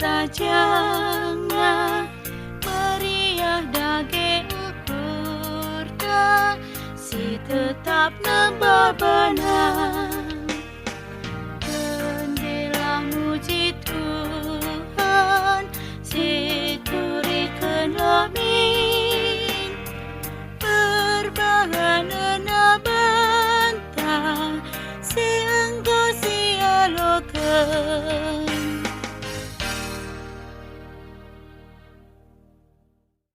kerajaan meriah dage ukurta si tetap bebenang. Kendilah muji Tuhan si turikan lamin berbahana bantah si engkau sialokan.